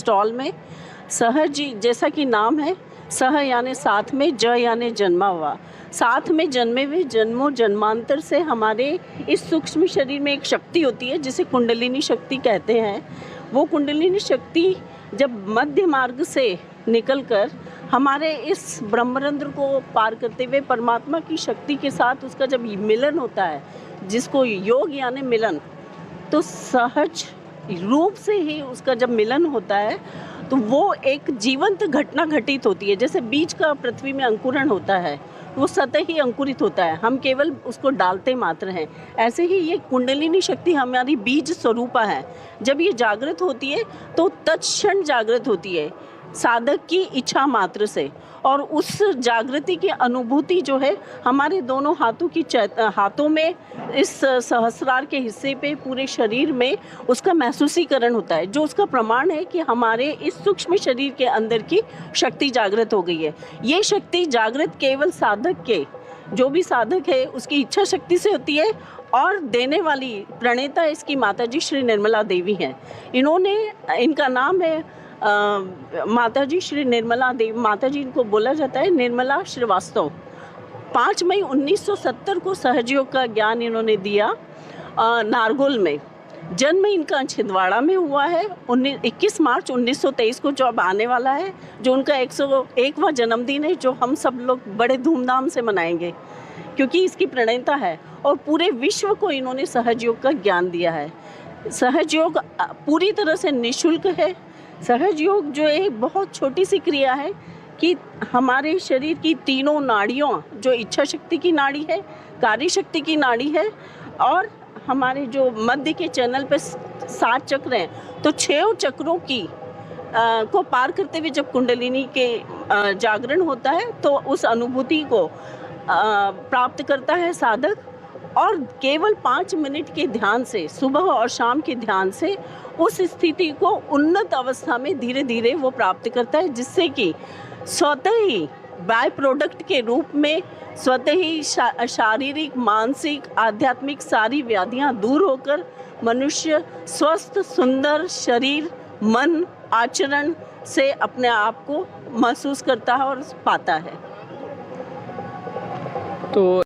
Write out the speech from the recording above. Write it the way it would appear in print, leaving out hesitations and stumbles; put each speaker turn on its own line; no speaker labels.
Stall में सहज, जैसा कि नाम है, सह यानी साथ में, ज यानी जन्मा हुआ, साथ में जन्मे हुए जन्मों जन्मांतर से हमारे इस सूक्ष्म शरीर में एक शक्ति होती है जिसे कुंडलिनी शक्ति कहते हैं। वो कुंडलिनी शक्ति जब मध्य मार्ग से निकलकर हमारे इस ब्रह्मरंध्र को पार करते हुए परमात्मा की शक्ति के साथ उसका जब मिलन होता है, जिसको योग यानी मिलन, तो सहज रूप से ही उसका जब मिलन होता है तो वो एक जीवंत घटना घटित होती है। जैसे बीज का पृथ्वी में अंकुरण होता है, वो स्वतः ही अंकुरित होता है, हम केवल उसको डालते मात्र हैं। ऐसे ही ये कुंडलिनी शक्ति हमारी बीज स्वरूपा है। जब ये जागृत होती है तो तत्क्षण जागृत होती है साधक की इच्छा मात्र से, और उस जागृति की अनुभूति जो है हमारे दोनों हाथों में, इस सहस्रार के हिस्से पे, पूरे शरीर में उसका महसूसीकरण होता है, जो उसका प्रमाण है कि हमारे इस सूक्ष्म शरीर के अंदर की शक्ति जागृत हो गई है। ये शक्ति जागृत केवल साधक के, जो भी साधक है उसकी इच्छा शक्ति से होती है, और देने वाली प्रणेता इसकी माताजी श्री निर्मला देवी हैं। इनका नाम है माताजी श्री निर्मला देवी। माताजी इनको बोला जाता है निर्मला श्रीवास्तव। 5 मई 1970 को सहजयोग का ज्ञान इन्होंने दिया नारगोल में। जन्म इनका छिंदवाड़ा में हुआ है 21 मार्च 1923 को, जो अब आने वाला है, जो उनका 101वां जन्मदिन है, जो हम सब लोग बड़े धूमधाम से मनाएंगे क्योंकि इसकी प्रणेता है। और पूरे विश्व को इन्होंने सहजयोग का ज्ञान दिया है। सहजयोग पूरी तरह से निःशुल्क है। सहजयोग जो है बहुत छोटी सी क्रिया है कि हमारे शरीर की तीनों नाड़ियों, जो इच्छा शक्ति की नाड़ी है, कार्य शक्ति की नाड़ी है, और हमारे जो मध्य के चैनल पे 7 चक्र हैं, तो 6 चक्रों की को पार करते हुए जब कुंडलिनी के जागरण होता है तो उस अनुभूति को प्राप्त करता है साधक, और केवल 5 मिनट के ध्यान से, सुबह और शाम के ध्यान से, उस स्थिति को उन्नत अवस्था में धीरे धीरे वो प्राप्त करता है, जिससे कि स्वतः ही बाय प्रोडक्ट के रूप में स्वतः ही शारीरिक, मानसिक, आध्यात्मिक सारी व्याधियां दूर होकर मनुष्य स्वस्थ, सुंदर शरीर, मन, आचरण से अपने आप को महसूस करता है और पाता है।
तो